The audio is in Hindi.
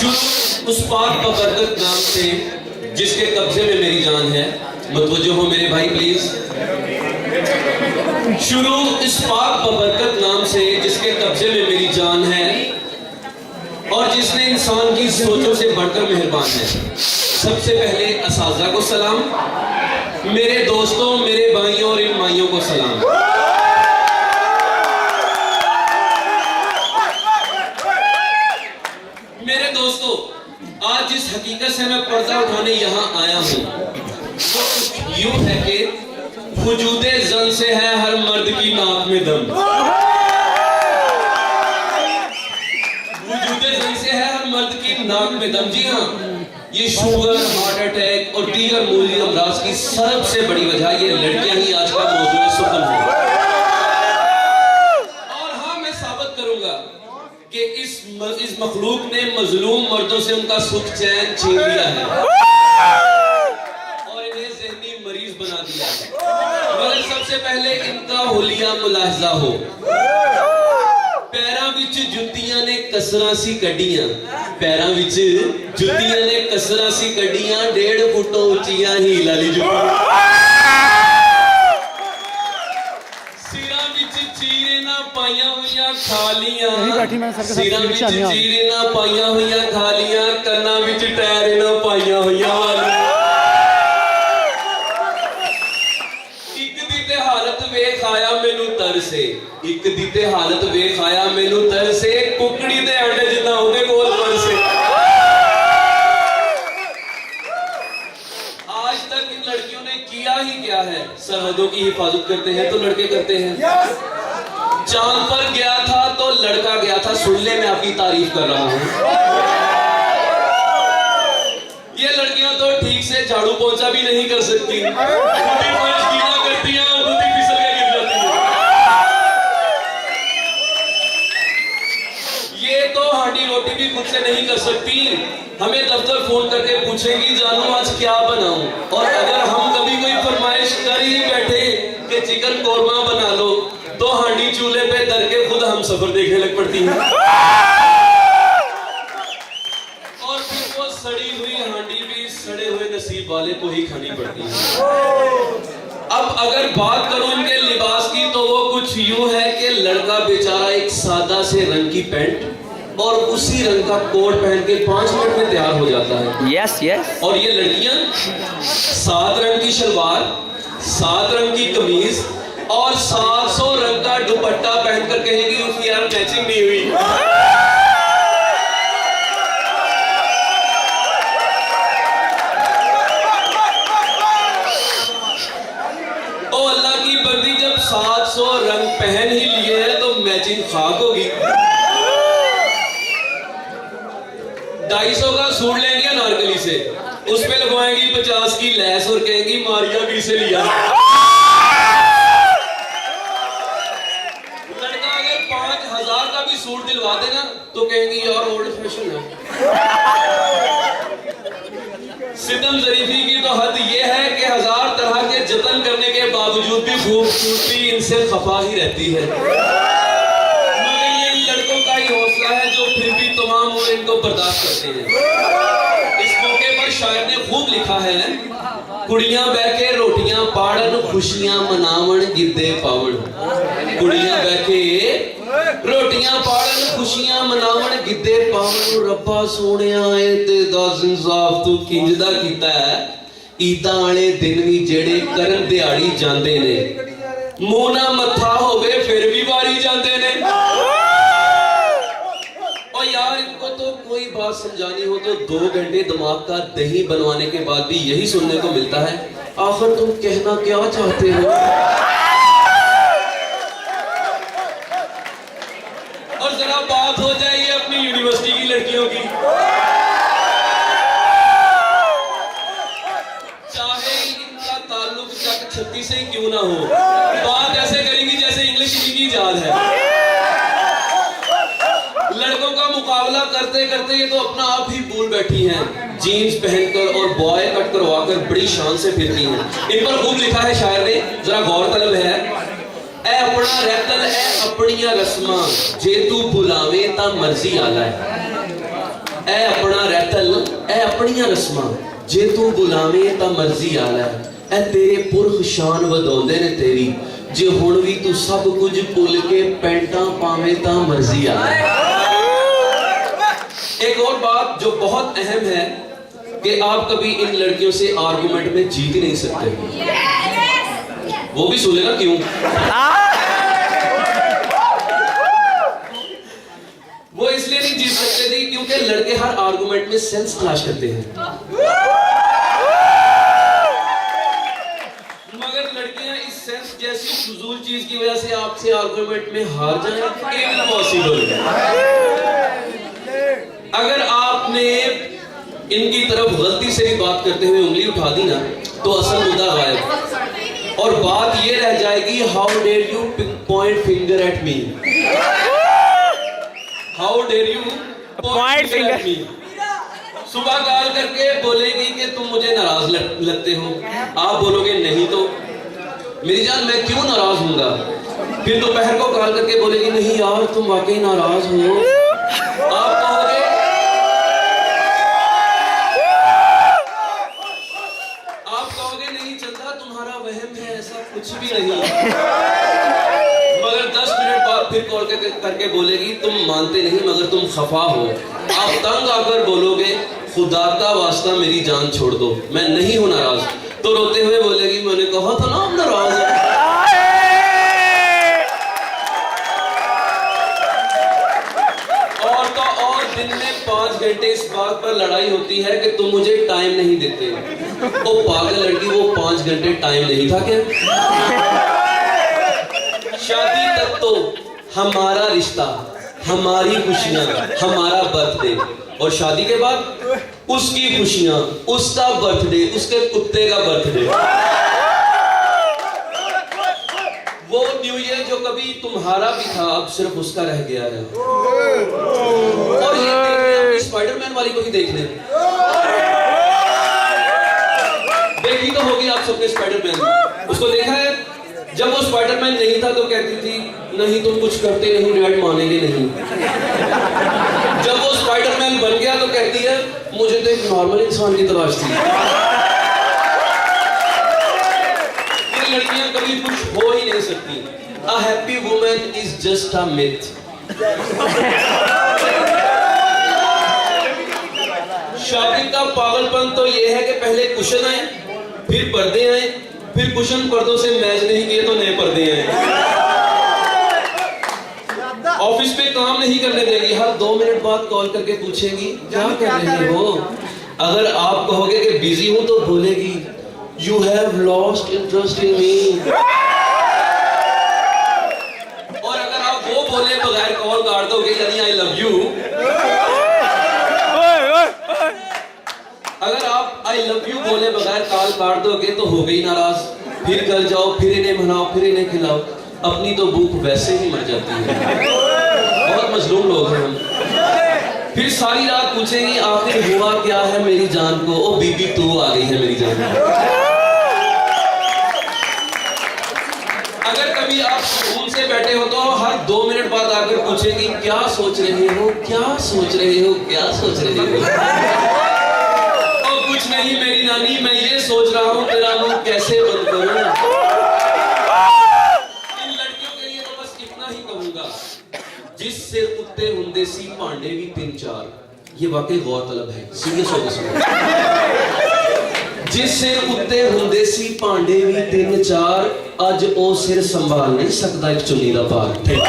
शुरू उस पाक बबरकत नाम से जिसके कब्जे में मेरी जान है। मतवज्जो हो मेरे भाई प्लीज। शुरू इस पाक बबरकत नाम से जिसके कब्जे में मेरी जान है और जिसने इंसान की सोचों से बढ़कर मेहरबान है। सबसे पहले असाज़ा को सलाम, मेरे दोस्तों, मेरे भाइयों और इन माइयों को सलाम। मेरे दोस्तों, आज जिस हकीकत से मैं पर्दा उठाने यहाँ आया हूँ वो कुछ यूं है कि वजूदे जन से है हर मर्द की नाक में दम। वजूदे जन से है हर मर्द की नाक में दम। जी हाँ, ये शुगर, हार्ट अटैक और दीगर मूली अमराज की सबसे बड़ी वजह ये लड़कियां ही आज का मौजूद सुकून है। और हाँ, मैं साबित करूंगा कि इस मखलूक ने मजलूम मर्दों से उनका सुख चैन छीन लिया है और इन्हें ज़हनी मरीज बना दिया है। मगर सबसे पहले इनका हुलिया मुलाहिजा हो। पैरां विच जुत्तियां ने कसरां सी कड्डियां, पैरां विच जुत्तियां ने कसरां सी कड्डियां, 1.5 फुट उच्चियां हील वाली जुत्तियां। सिरां विच चीरे ना पाइयां होइयां खालियां, सिरां विच चीरे ना पाइयां होइयां खालियां, कन्नां विच टैर ना पाइयां होइयां वालियां। वेख आया मैनू तरसे, एक दी ते हालत वेख आया मैनू तरसे, कुकड़ी दे अंडे जिन्ना ओदे कोल परसे। आज तक इन लड़कियों ने किया ही क्या है? सरहदों की हिफाजत करते हैं तो लड़के करते हैं। चांद पर गया था तो लड़का गया था, सुन ले मैं आपकी तारीफ कर रहा हूं। ये लड़कियां तो ठीक से झाड़ू पोंछा भी नहीं कर सकती, करती हैं और खुद ही फिसल के गिर जाती हैं। ये तो हांडी रोटी भी खुद से नहीं कर सकती, हमें दफ्तर फोन करके पूछेगी जानू आज क्या बनाऊं। और अगर हम कभी कोई फरमाइश कर ही बैठे कि चिकन कोरमा बना लो तो हांडी चूल्हे पे धर के खुद हम सफर देखने लग पड़ती हैं। और फिर वो सड़ी हुई हांडी भी सड़े हुए नसीब वाले को ही खानी पड़ती है। अब अगर बात करूं इनके लिबास की तो वो कुछ यूं है कि लड़का बेचारा एक सादा से रंग की पैंट और उसी रंग का कोट पहन के 5 मिनट में तैयार हो जाता है। Yes yes. और ये लड़कियां 7 रंग की शलवार, 7 रंग की कमीज और 700 रंग का दुपट्टा पहनकर कहेगी उसकी यार मैचिंग नहीं हुई। ओ अल्लाह की बंदी, जब 700 रंग पहन ही लिए हैं तो मैचिंग खाक होगी। 250 का सूट लेंगे अनारकली से, उस पे लगवाएंगी 50 की लैस और कहेंगी मारिया भी से लिया। लड़का अगर 5000 का भी सूट दिलवा देना तो कहेंगी यार ओल्ड फैशन है। सितम जरीफी की तो हद ये है कि 1000 तरह के जतन करने के बावजूद भी खूबसूरती इनसे खफा ही रहती है। मगर ये इन लड़कों का ही हौसला है जो फिर भी तमाम उम्र इनको बर्दाश्त करते हैं। इस मौके पर शायर ने खूब लिखा है, कुड़ियां बह के रोटियां पाड़न, खुशियां मनावन गिद्दे पावन। कुड़ियां बह के रोटियां पाड़न, खुशियां मनावन गिद्दे पावन। रब्बा सोहणिया ए ते दस इंसाफ तू किंजदा कीता है, ईदां वाले दिन भी जेड़े करन दिहाड़ी जांदे ने, मुंह ना मत्था होवे फिर भी वारी जांदे ने। और यार इनको तो कोई बात समझानी हो तो 2 घंटे दिमाग का दही बनवाने के बाद भी यही सुनने को मिलता है, आखिर तुम कहना क्या चाहते हो। और जरा बात हो जाए अपनी यूनिवर्सिटी की लड़कियों की, चाहे इनका ताल्लुक चक 36 से ही क्यों ना हो, बात ऐसे करेंगी जैसे इंग्लिश इनकी याद है। लड़कों का मुकाबला करते करते ये तो अपना आप ही भूल बैठी हैं, जीन्स पहनकर और बॉय कट करवाकर बड़ी शान से फिरती हैं। इन पर खूब लिखा है शायर ने, जरा गौर तलब है, ए अपना रहतल ए अपनिया रस्मां, जे तू बुलावे ता मर्जी आला है। ए अपना अपनियां रस्मां जे तू बुलावे तां मर्जी आला ऐ तेरे पुरख शान वधाउंदे ने तेरी जे हुण भी तू सब कुछ भुल के पैंटां पावे तां मर्जी आला है। एक और बात जो बहुत अहम है कि आप कभी इन लड़कियों से आर्गुमेंट में जीत नहीं सकते। वो भी सुनेगा क्यों? वो इसलिए नहीं जीत सकते थे क्योंकि लड़के हर आर्गुमेंट में सेंस तलाश करते हैं, मगर लड़कियां इस सेंस जैसी फजूल चीज की वजह से आपसे आर्गुमेंट में हार जाए, इम्पॉसिबल है। अगर आपने इनकी तरफ गलती से भी बात करते हुए उंगली उठा दी ना तो असल मुद्दा गायब और बात ये रह जाएगी, how dare you point finger at me, how dare you point finger at me. सुबह कॉल करके बोलेगी कि तुम मुझे नाराज लगते हो, आप बोलोगे नहीं तो मेरी जान मैं क्यों नाराज हूंगा। फिर दोपहर को कॉल करके बोलेगी नहीं यार तुम वाकई नाराज हो, आप कहोगे नहीं चलता तुम्हारा वहम है, ऐसा कुछ भी नहीं। मगर 10 मिनट बाद फिर कॉल करके बोलेगी तुम मानते नहीं मगर तुम खफा हो, आप तंग आकर बोलोगे खुदा का वास्ता मेरी जान छोड़ दो मैं नहीं हूं नाराज, तो रोते हुए बोलेगी मैंने कहा था ना हम नाराज हैं। और तो और दिन में 5 घंटे इस बात पर लड़ाई होती है कि तुम मुझे टाइम नहीं देते। वो पागल लड़की, वो 5 घंटे टाइम नहीं था क्या? शादी तक तो हमारा रिश्ता, हमारी खुशियां, हमारा बर्थडे, और शादी के बाद उसकी खुशियां, उसका बर्थडे, उसके कुत्ते का बर्थडे, वो न्यू ईयर जो कभी तुम्हारा भी था अब सिर्फ उसका रह गया है। और ये स्पाइडरमैन वाली को ही देख लें, देखी तो होगी आप सबने स्पाइडरमैन, उसको देखा है? जब वो स्पाइडरमैन नहीं था तो कहती थी नहीं तुम कुछ करते नहीं डैड मानेंगे नहीं। जब वो स्पाइडरमैन बन गया तो कहती है मुझे तो एक नॉर्मल इंसान की तलाश थी। ये लड़कियां कभी कुछ हो ही नहीं सकती। A happy woman is just a myth. Shopping का पागलपन तो ये है कि पहले कुशन आए, फिर पर्दे आए, फिर कुशन पर्दों से मैच नहीं किए तो नए पर्दे आए। ऑफिस पे काम नहीं करने देगी, हर 2 मिनट बाद कॉल करके पूछेगी क्या कर रही हो। अगर आप कहोगे कि बिजी हूं तो बोलेगी you have lost interest in me. और अगर आप वो बोले बगैर कॉल काट दोगे यानी आई लव यू, अगर आप आई लव यू बोले बगैर कॉल काट दोगे तो हो गई नाराज, फिर घर जाओ, फिर इन्हें मनाओ, फिर इन्हें खिलाओ, अपनी तो भूख वैसे ही मर जाती है। बहुत मजलूम लोग हैं हम। फिर सारी रात पूछेंगी आखिर हुआ क्या है मेरी जान को, ओ बीबी तू आ गई है मेरी जान। अगर कभी आप सुकून से बैठे हो तो हर 2 मिनट बाद आकर पूछेंगी क्या सोच रहे हो, क्या सोच रहे हो, क्या सोच रहे हो। कुछ नहीं मेरी नानी, मैं ये सोच रहा हूँ तेरा मुंह कैसे बंद करूं। इन लड़कियों के लिए तो बस इतना ही कहूंगा, जिस सिर उत्ते हुंदे सी भांडे भी 3-4, ये वाकई गौरतलब है, सीरियस होकर सुनो। जिस सिर उत्ते हुंदे सी भांडे भी 3-4, अज ओ सिर संभाल नहीं सकता एक चुन्नी दा भार। Thank you.